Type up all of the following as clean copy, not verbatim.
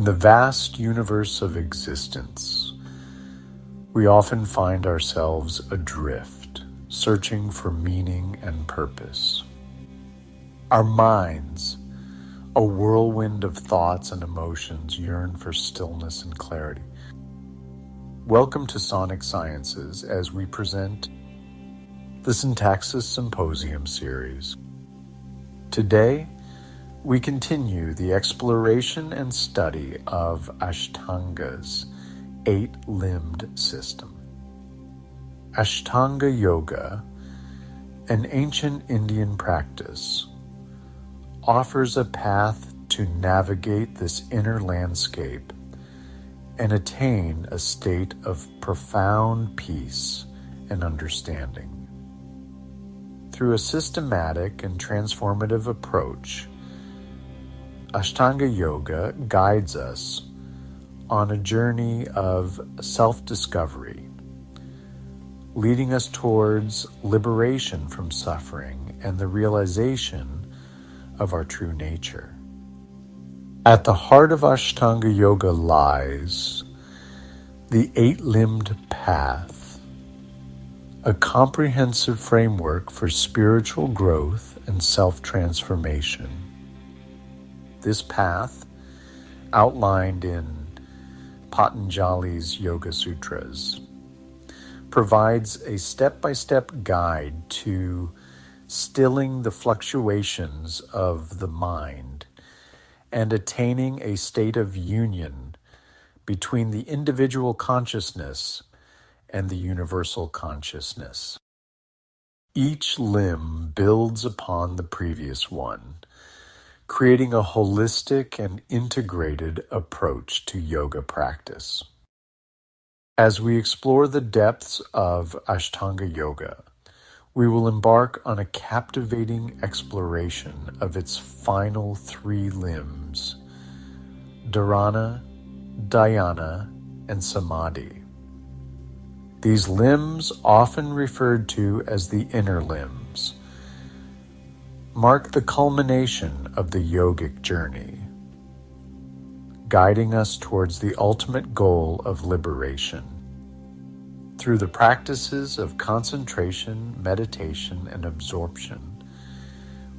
In the vast universe of existence, we often find ourselves adrift, searching for meaning and purpose. Our minds, a whirlwind of thoughts and emotions, yearn for stillness and clarity. Welcome to Sonic Sciences as we present the Syntaxis Symposium series. Today, we continue the exploration and study of Ashtanga's eight-limbed system. Ashtanga Yoga, an ancient Indian practice, offers a path to navigate this inner landscape and attain a state of profound peace and understanding. Through a systematic and transformative approach, Ashtanga Yoga guides us on a journey of self-discovery, leading us towards liberation from suffering and the realization of our true nature. At the heart of Ashtanga Yoga lies the eight-limbed path, a comprehensive framework for spiritual growth and self-transformation. This path, outlined in Patanjali's Yoga Sutras, provides a step-by-step guide to stilling the fluctuations of the mind and attaining a state of union between the individual consciousness and the universal consciousness. Each limb builds upon the previous one, creating a holistic and integrated approach to yoga practice. As we explore the depths of Ashtanga Yoga, we will embark on a captivating exploration of its final three limbs, Dharana, Dhyana, and Samadhi. These limbs, often referred to as the inner limbs, mark the culmination of the yogic journey, guiding us towards the ultimate goal of liberation. Through the practices of concentration, meditation, and absorption,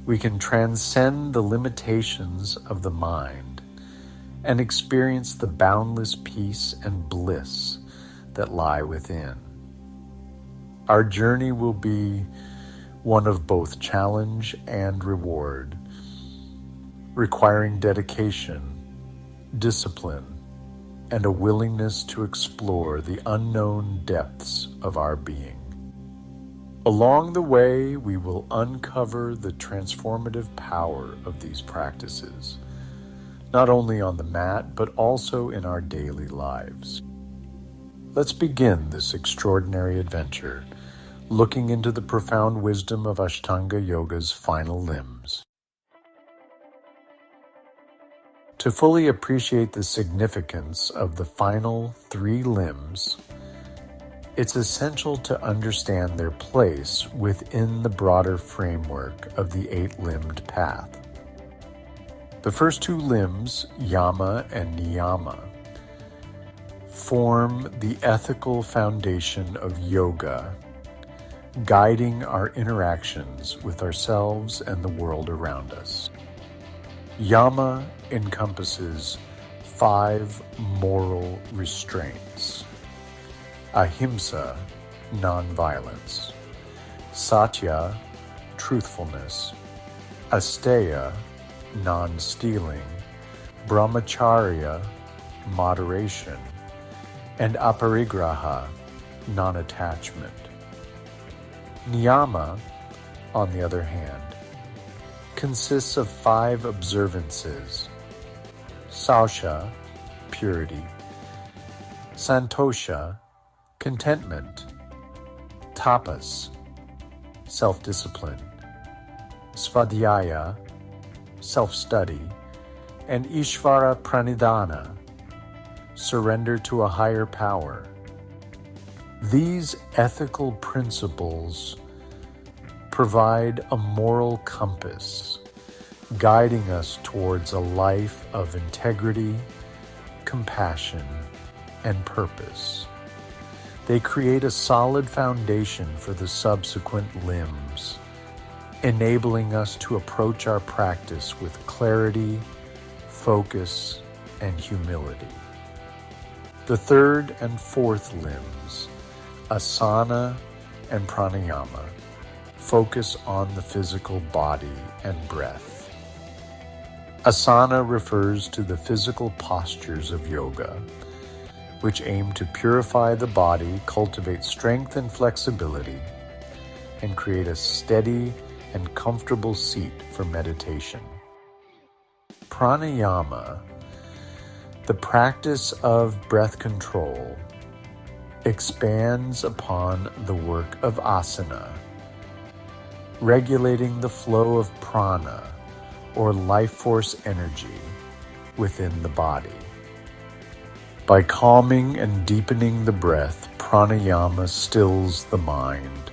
we can transcend the limitations of the mind and experience the boundless peace and bliss that lie within. Our journey will be one of both challenge and reward, requiring dedication, discipline, and a willingness to explore the unknown depths of our being. Along the way, we will uncover the transformative power of these practices, not only on the mat, but also in our daily lives. Let's begin this extraordinary adventure, looking into the profound wisdom of Ashtanga Yoga's final limbs. To fully appreciate the significance of the final three limbs, it's essential to understand their place within the broader framework of the eight-limbed path. The first two limbs, Yama and Niyama, form the ethical foundation of yoga, guiding our interactions with ourselves and the world around us. Yama encompasses 5 moral restraints: ahimsa, nonviolence; satya, truthfulness; asteya, non-stealing; brahmacharya, moderation; and aparigraha, non-attachment. Niyama, on the other hand, consists of 5 observances: sausha, purity; santosha, contentment; tapas, self-discipline; svadhyaya, self-study; and ishvara pranidhana, surrender to a higher power. These ethical principles provide a moral compass, guiding us towards a life of integrity, compassion, and purpose. They create a solid foundation for the subsequent limbs, enabling us to approach our practice with clarity, focus, and humility. The third and fourth limbs, Asana and Pranayama, focus on the physical body and breath. Asana refers to the physical postures of yoga, which aim to purify the body, cultivate strength and flexibility, and create a steady and comfortable seat for meditation. Pranayama, the practice of breath control, expands upon the work of asana, regulating the flow of prana, or life force energy, within the body. By calming and deepening the breath, pranayama stills the mind,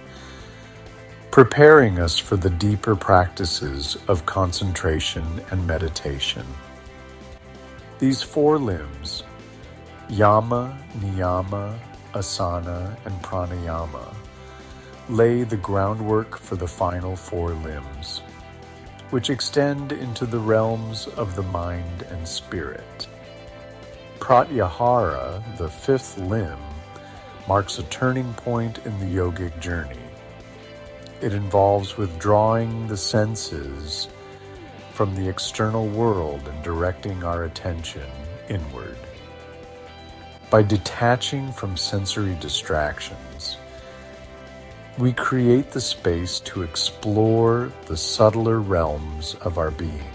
preparing us for the deeper practices of concentration and meditation. These four limbs, Yama, Niyama, Asana, and Pranayama, lay the groundwork for the final four limbs, which extend into the realms of the mind and spirit. Pratyahara, the fifth limb, marks a turning point in the yogic journey. It involves withdrawing the senses from the external world and directing our attention inward. By detaching from sensory distractions, we create the space to explore the subtler realms of our being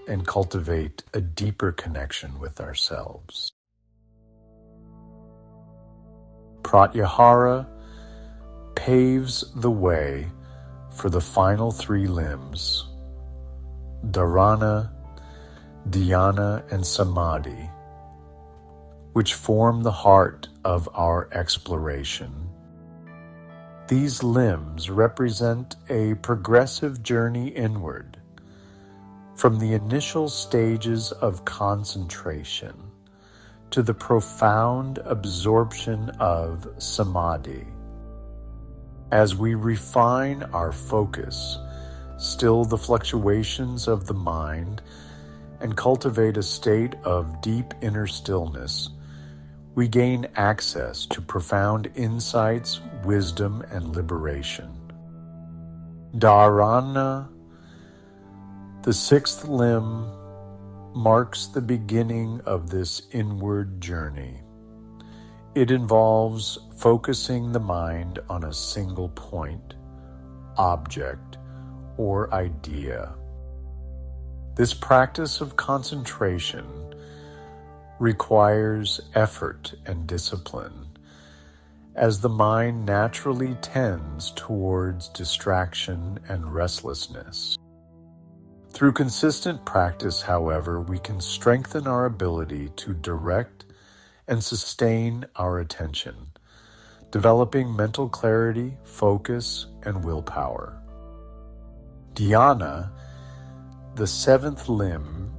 and cultivate a deeper connection with ourselves. Pratyahara paves the way for the final three limbs, Dharana, Dhyana, and Samadhi, which form the heart of our exploration. These limbs represent a progressive journey inward, from the initial stages of concentration to the profound absorption of Samadhi. As we refine our focus, still the fluctuations of the mind, and cultivate a state of deep inner stillness, we gain access to profound insights, wisdom, and liberation. Dharana, the sixth limb, marks the beginning of this inward journey. It involves focusing the mind on a single point, object, or idea. This practice of concentration requires effort and discipline, as the mind naturally tends towards distraction and restlessness. Through consistent practice, however, we can strengthen our ability to direct and sustain our attention, developing mental clarity, focus, and willpower. Dhyana, the seventh limb,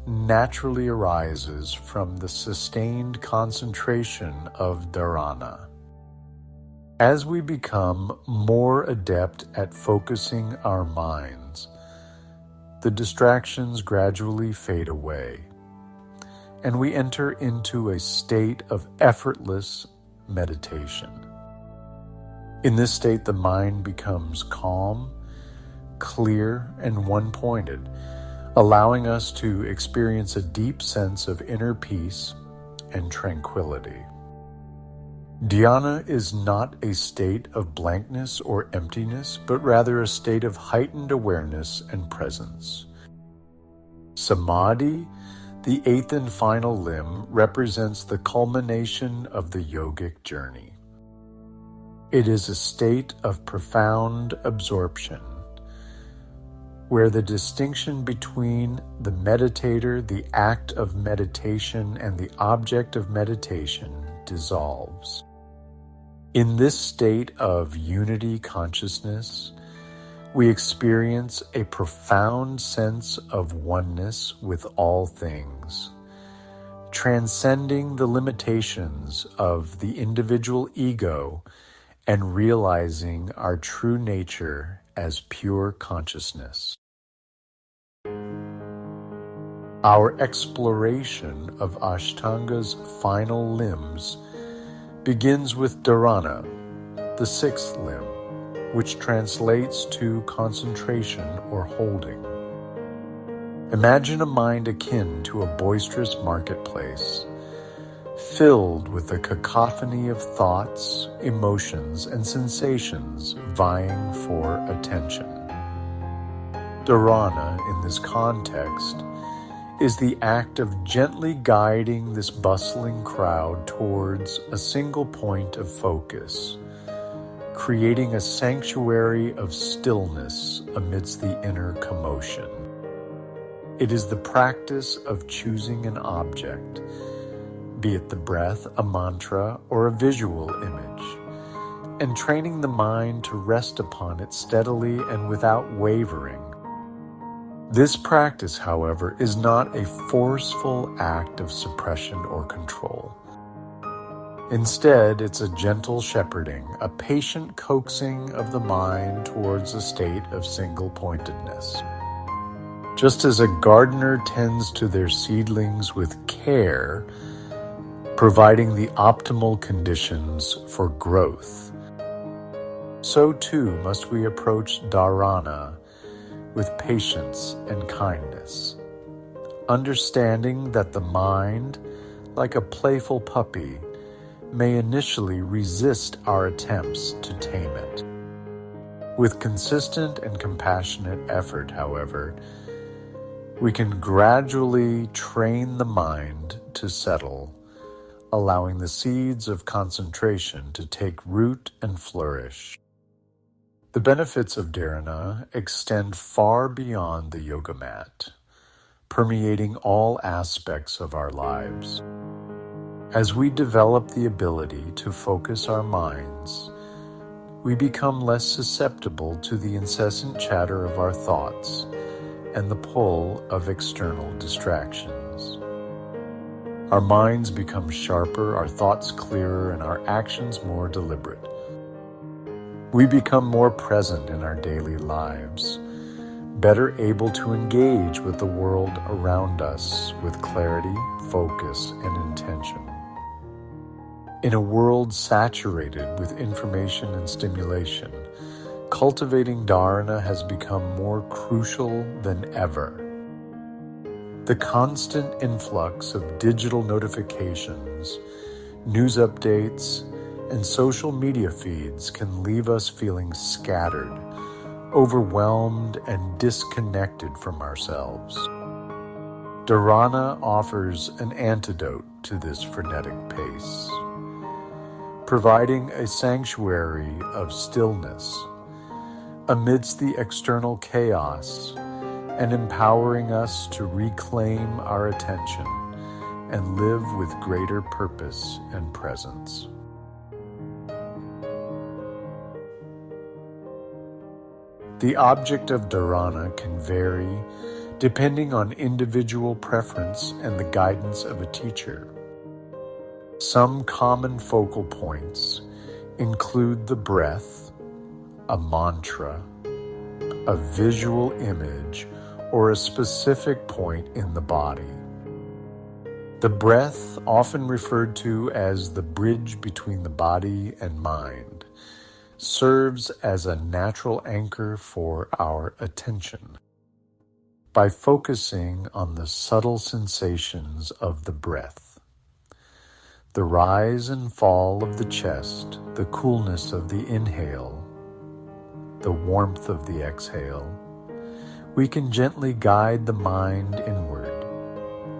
naturally arises from the sustained concentration of dharana. As we become more adept at focusing our minds, the distractions gradually fade away, and we enter into a state of effortless meditation. In this state, the mind becomes calm, clear, and one-pointed, allowing us to experience a deep sense of inner peace and tranquility. Dhyana is not a state of blankness or emptiness, but rather a state of heightened awareness and presence. Samadhi, the eighth and final limb, represents the culmination of the yogic journey. It is a state of profound absorption, where the distinction between the meditator, the act of meditation, and the object of meditation dissolves. In this state of unity consciousness, we experience a profound sense of oneness with all things, transcending the limitations of the individual ego and realizing our true nature as pure consciousness. Our exploration of Ashtanga's final limbs begins with Dhyana, the sixth limb, which translates to concentration or holding. Imagine a mind akin to a boisterous marketplace, filled with a cacophony of thoughts, emotions, and sensations vying for attention. Dhyana, in this context, is the act of gently guiding this bustling crowd towards a single point of focus, creating a sanctuary of stillness amidst the inner commotion. It is the practice of choosing an object, be it the breath, a mantra, or a visual image, and training the mind to rest upon it steadily and without wavering. This practice, however, is not a forceful act of suppression or control. Instead, it's a gentle shepherding, a patient coaxing of the mind towards a state of single-pointedness. Just as a gardener tends to their seedlings with care, providing the optimal conditions for growth, so too must we approach Dhyana with patience and kindness, understanding that the mind, like a playful puppy, may initially resist our attempts to tame it. With consistent and compassionate effort, however, we can gradually train the mind to settle, allowing the seeds of concentration to take root and flourish. The benefits of Dhyana extend far beyond the yoga mat, permeating all aspects of our lives. As we develop the ability to focus our minds, we become less susceptible to the incessant chatter of our thoughts and the pull of external distractions. Our minds become sharper, our thoughts clearer, and our actions more deliberate. We become more present in our daily lives, better able to engage with the world around us with clarity, focus, and intention. In a world saturated with information and stimulation, cultivating Dhyana has become more crucial than ever. The constant influx of digital notifications, news updates, and social media feeds can leave us feeling scattered, overwhelmed, and disconnected from ourselves. Dhyana offers an antidote to this frenetic pace, providing a sanctuary of stillness amidst the external chaos and empowering us to reclaim our attention and live with greater purpose and presence. The object of Dhyana can vary depending on individual preference and the guidance of a teacher. Some common focal points include the breath, a mantra, a visual image, or a specific point in the body. The breath, often referred to as the bridge between the body and mind, serves as a natural anchor for our attention. By focusing on the subtle sensations of the breath, the rise and fall of the chest, the coolness of the inhale, the warmth of the exhale, we can gently guide the mind inward,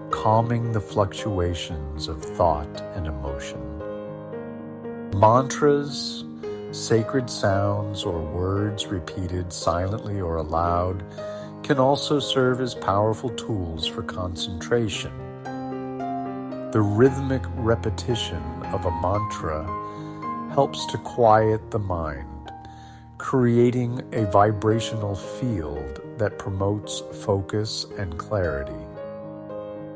calming the fluctuations of thought and emotion. Mantras, sacred sounds, or words repeated silently or aloud can also serve as powerful tools for concentration. The rhythmic repetition of a mantra helps to quiet the mind, creating a vibrational field that promotes focus and clarity.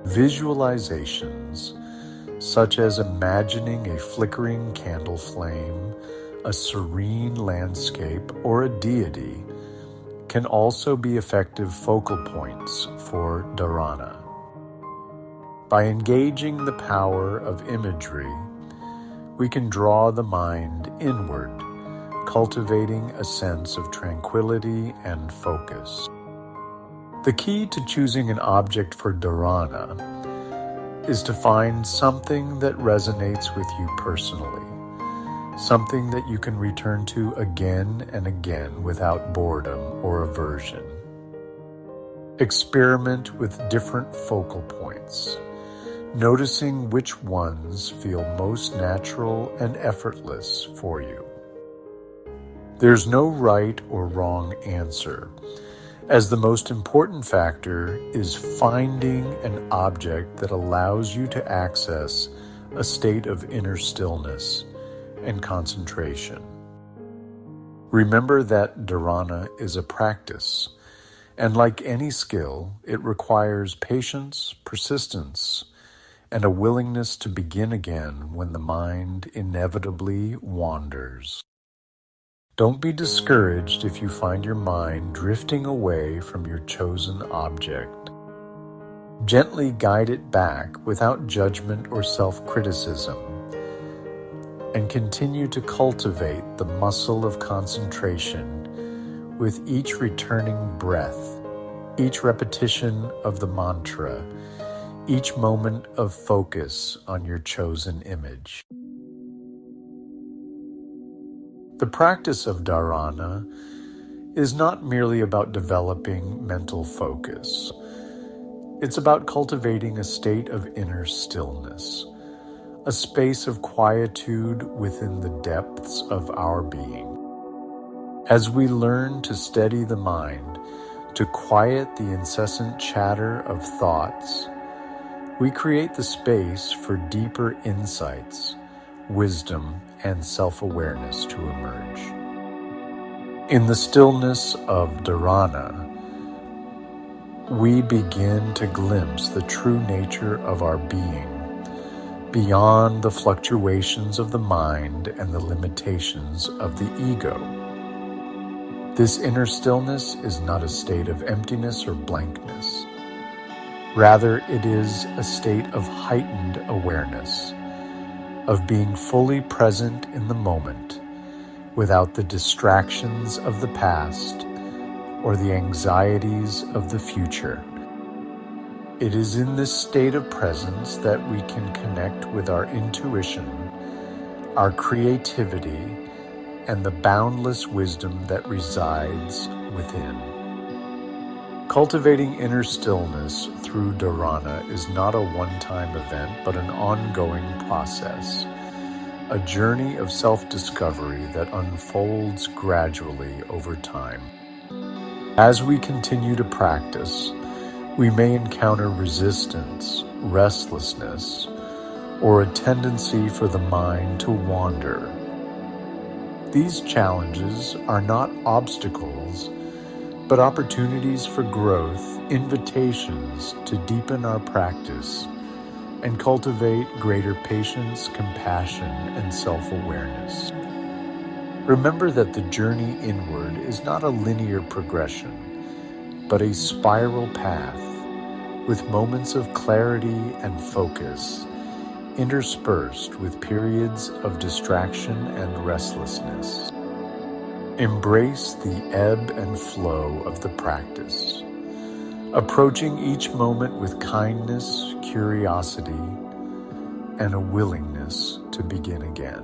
Visualizations, such as imagining a flickering candle flame, a serene landscape, or a deity, can also be effective focal points for dharana. By engaging the power of imagery, we can draw the mind inward, cultivating a sense of tranquility and focus. The key to choosing an object for dharana is to find something that resonates with you personally, something that you can return to again and again without boredom or aversion. Experiment with different focal points, noticing which ones feel most natural and effortless for you. There's no right or wrong answer, as the most important factor is finding an object that allows you to access a state of inner stillness and concentration. Remember that dharana is a practice, and like any skill, it requires patience, persistence, and a willingness to begin again when the mind inevitably wanders. Don't be discouraged if you find your mind drifting away from your chosen object. Gently guide it back without judgment or self-criticism, and continue to cultivate the muscle of concentration with each returning breath, each repetition of the mantra, each moment of focus on your chosen image. The practice of dharana is not merely about developing mental focus. It's about cultivating a state of inner stillness, a space of quietude within the depths of our being. As we learn to steady the mind, to quiet the incessant chatter of thoughts, we create the space for deeper insights, wisdom, and self-awareness to emerge. In the stillness of dharana, we begin to glimpse the true nature of our being, beyond the fluctuations of the mind and the limitations of the ego. This inner stillness is not a state of emptiness or blankness. Rather, it is a state of heightened awareness, of being fully present in the moment, without the distractions of the past or the anxieties of the future. It is in this state of presence that we can connect with our intuition, our creativity, and the boundless wisdom that resides within. Cultivating inner stillness through dharana is not a one-time event, but an ongoing process, a journey of self-discovery that unfolds gradually over time. As we continue to practice, we may encounter resistance, restlessness, or a tendency for the mind to wander. These challenges are not obstacles, but opportunities for growth, invitations to deepen our practice and cultivate greater patience, compassion, and self-awareness. Remember that the journey inward is not a linear progression, but a spiral path with moments of clarity and focus, interspersed with periods of distraction and restlessness. Embrace the ebb and flow of the practice, approaching each moment with kindness, curiosity, and a willingness to begin again.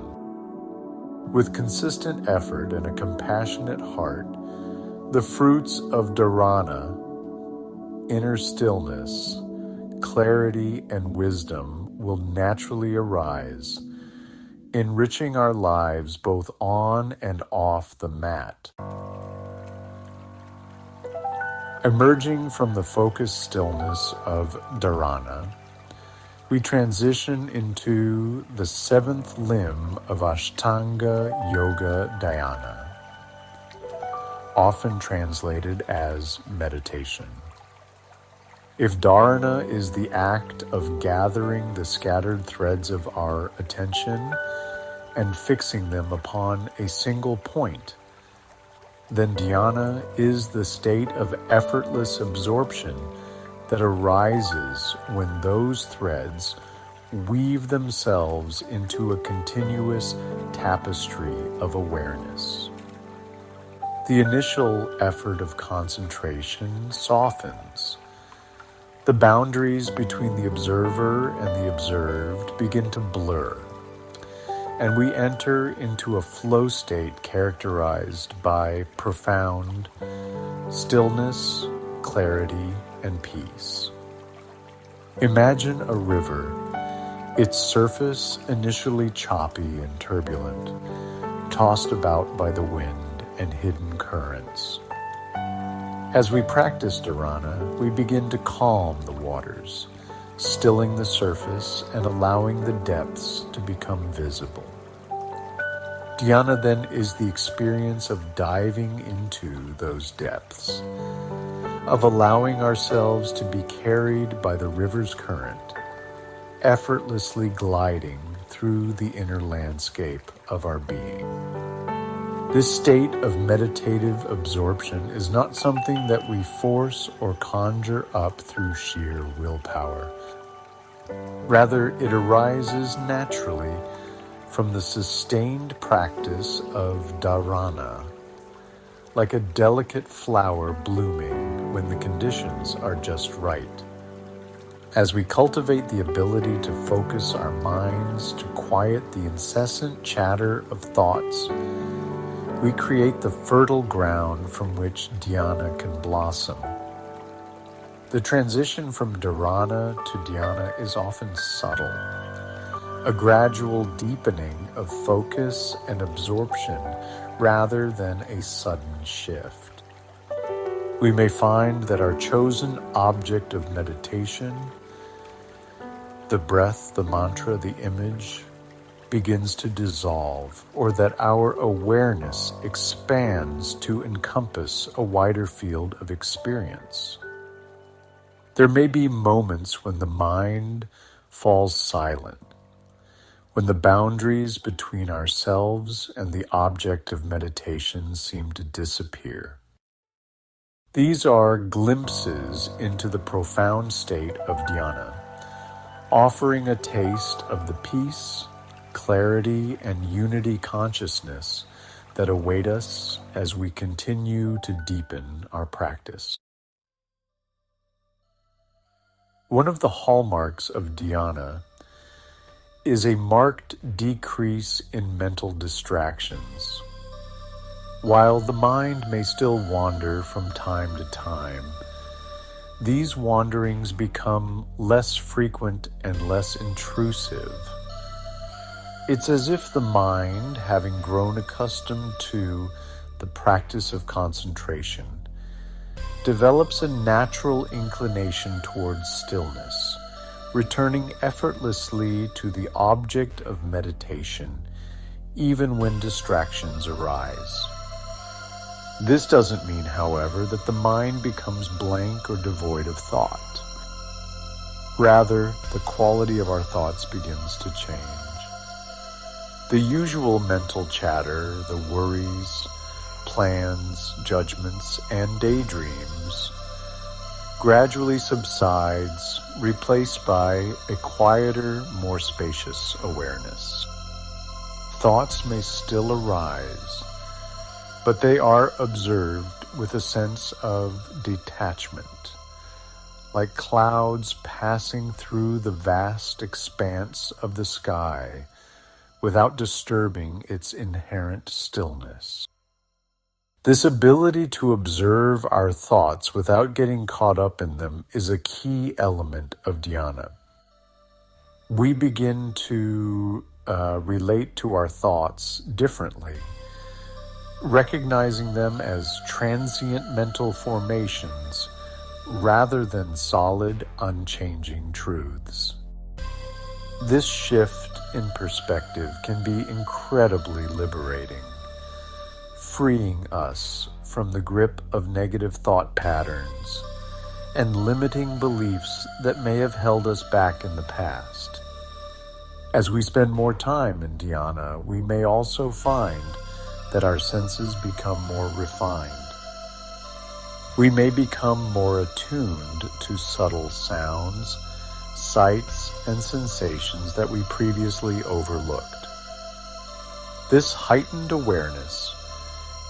With consistent effort and a compassionate heart, the fruits of dharana, inner stillness, clarity, and wisdom will naturally arise, enriching our lives both on and off the mat. Emerging from the focused stillness of dharana, we transition into the seventh limb of Ashtanga Yoga Dhyana, often translated as meditation. If dharana is the act of gathering the scattered threads of our attention and fixing them upon a single point, then dhyana is the state of effortless absorption that arises when those threads weave themselves into a continuous tapestry of awareness. The initial effort of concentration softens. The boundaries between the observer and the observed begin to blur, and we enter into a flow state characterized by profound stillness, clarity, and peace. Imagine a river, its surface initially choppy and turbulent, tossed about by the wind and hidden currents. As we practice dharana, we begin to calm the waters, stilling the surface and allowing the depths to become visible. Dhyana then is the experience of diving into those depths, of allowing ourselves to be carried by the river's current, effortlessly gliding through the inner landscape of our being. This state of meditative absorption is not something that we force or conjure up through sheer willpower. Rather, it arises naturally from the sustained practice of dharana, like a delicate flower blooming when the conditions are just right. As we cultivate the ability to focus our minds to quiet the incessant chatter of thoughts, we create the fertile ground from which dhyana can blossom. The transition from dharana to dhyana is often subtle, a gradual deepening of focus and absorption rather than a sudden shift. We may find that our chosen object of meditation, the breath, the mantra, the image, begins to dissolve, or that our awareness expands to encompass a wider field of experience. There may be moments when the mind falls silent, when the boundaries between ourselves and the object of meditation seem to disappear. These are glimpses into the profound state of dhyana, offering a taste of the peace, clarity, and unity consciousness that await us as we continue to deepen our practice. One of the hallmarks of dhyana is a marked decrease in mental distractions. While the mind may still wander from time to time, these wanderings become less frequent and less intrusive. It's as if the mind, having grown accustomed to the practice of concentration, develops a natural inclination towards stillness, returning effortlessly to the object of meditation, even when distractions arise. This doesn't mean, however, that the mind becomes blank or devoid of thought. Rather, the quality of our thoughts begins to change. The usual mental chatter, the worries, plans, judgments, and daydreams gradually subsides, replaced by a quieter, more spacious awareness. Thoughts may still arise, but they are observed with a sense of detachment, like clouds passing through the vast expanse of the sky without disturbing its inherent stillness. This ability to observe our thoughts without getting caught up in them is a key element of dhyana. We begin to relate to our thoughts differently, recognizing them as transient mental formations rather than solid, unchanging truths. This shift in perspective can be incredibly liberating, freeing us from the grip of negative thought patterns and limiting beliefs that may have held us back in the past. As we spend more time in Dhyana, we may also find that our senses become more refined. We may become more attuned to subtle sounds, sights, and sensations that we previously overlooked. This heightened awareness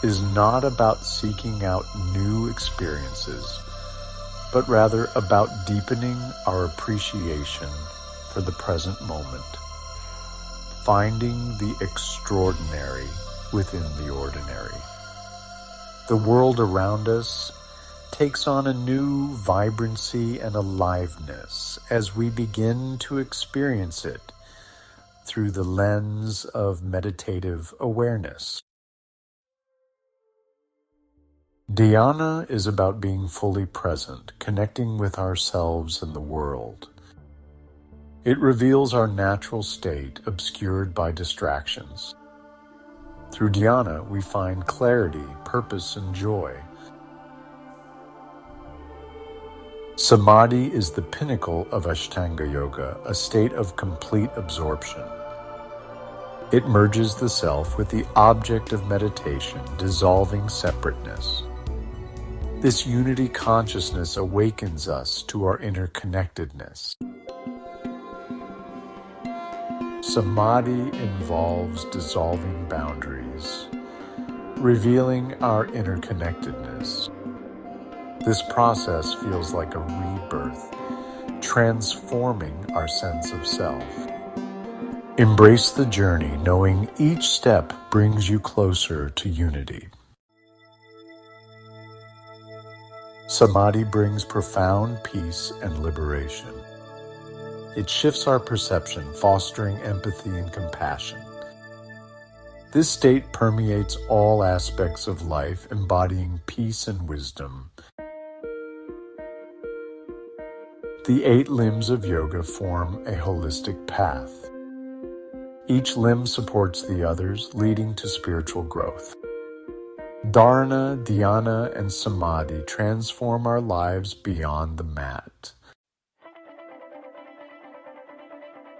is not about seeking out new experiences, but rather about deepening our appreciation for the present moment, finding the extraordinary within the ordinary. The world around us takes on a new vibrancy and aliveness as we begin to experience it through the lens of meditative awareness. Dhyana is about being fully present, connecting with ourselves and the world. It reveals our natural state obscured by distractions. Through Dhyana, we find clarity, purpose, and joy. Samadhi is the pinnacle of Ashtanga Yoga, a state of complete absorption. It merges the self with the object of meditation, dissolving separateness. This unity consciousness awakens us to our interconnectedness. Samadhi involves dissolving boundaries, revealing our interconnectedness. This process feels like a rebirth, transforming our sense of self. Embrace the journey, knowing each step brings you closer to unity. Samadhi brings profound peace and liberation. It shifts our perception, fostering empathy and compassion. This state permeates all aspects of life, embodying peace and wisdom. The 8 limbs of yoga form a holistic path. Each limb supports the others, leading to spiritual growth. Dharana, Dhyana, and Samadhi transform our lives beyond the mat.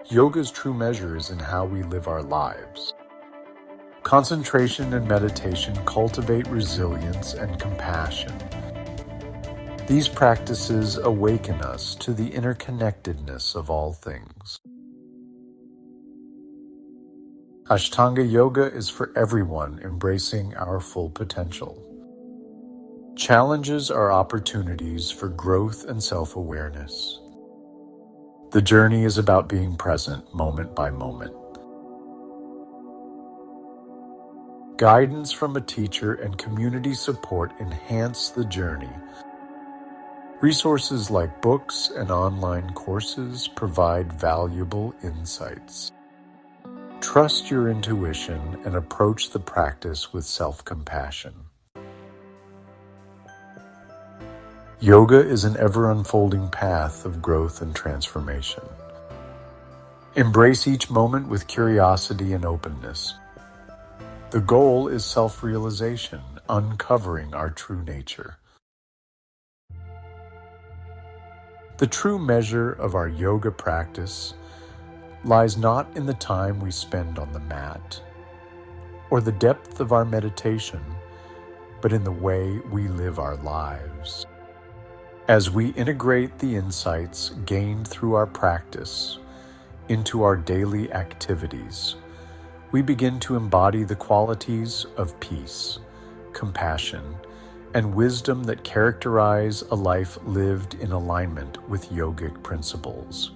Yoga's true measure is in how we live our lives. Concentration and meditation cultivate resilience and compassion. These practices awaken us to the interconnectedness of all things. Ashtanga Yoga is for everyone embracing our full potential. Challenges are opportunities for growth and self-awareness. The journey is about being present moment by moment. Guidance from a teacher and community support enhance the journey. Resources like books and online courses provide valuable insights. Trust your intuition and approach the practice with self-compassion. Yoga is an ever-unfolding path of growth and transformation. Embrace each moment with curiosity and openness. The goal is self-realization, uncovering our true nature. The true measure of our yoga practice lies not in the time we spend on the mat or the depth of our meditation, but in the way we live our lives. As we integrate the insights gained through our practice into our daily activities, we begin to embody the qualities of peace, compassion, and wisdom that characterize a life lived in alignment with yogic principles.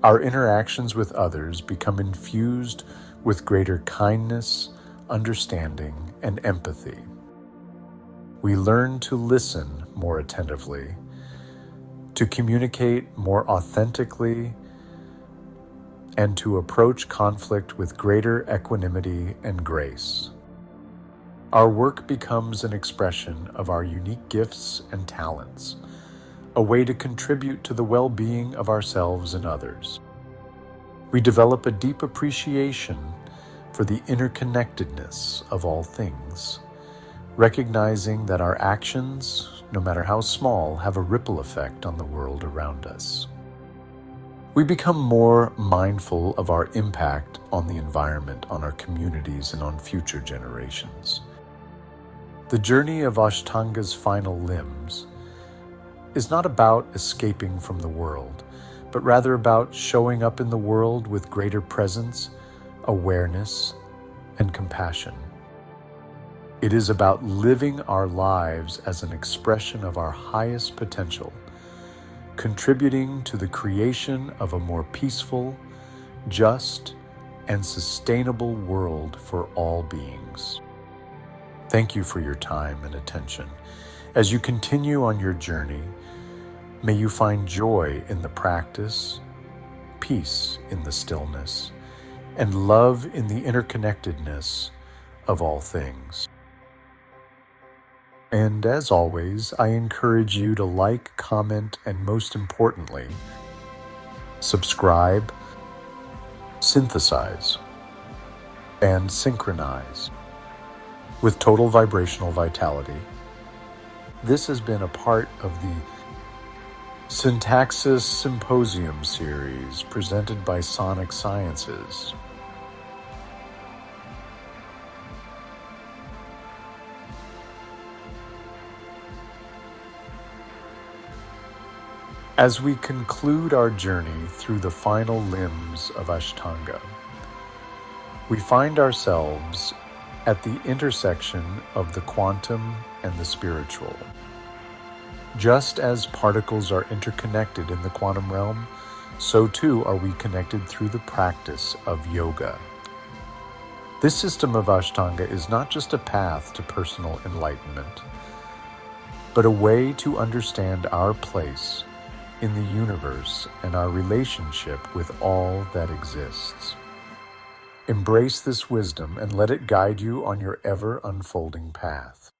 Our interactions with others become infused with greater kindness, understanding, and empathy. We learn to listen more attentively, to communicate more authentically, and to approach conflict with greater equanimity and grace. Our work becomes an expression of our unique gifts and talents, a way to contribute to the well-being of ourselves and others. We develop a deep appreciation for the interconnectedness of all things, recognizing that our actions, no matter how small, have a ripple effect on the world around us. We become more mindful of our impact on the environment, on our communities, and on future generations. The journey of Ashtanga's final limbs is not about escaping from the world, but rather about showing up in the world with greater presence, awareness, and compassion. It is about living our lives as an expression of our highest potential, contributing to the creation of a more peaceful, just, and sustainable world for all beings. Thank you for your time and attention. As you continue on your journey, may you find joy in the practice, peace in the stillness, and love in the interconnectedness of all things. And as always, I encourage you to like, comment, and most importantly, subscribe, synthesize, and synchronize with total vibrational vitality. This has been a part of the Syntaxis Symposium series presented by Sonic Sciences. As we conclude our journey through the final limbs of Ashtanga, we find ourselves at the intersection of the quantum and the spiritual. Just as particles are interconnected in the quantum realm, so too are we connected through the practice of yoga. This system of Ashtanga is not just a path to personal enlightenment, but a way to understand our place in the universe and our relationship with all that exists. Embrace this wisdom and let it guide you on your ever-unfolding path.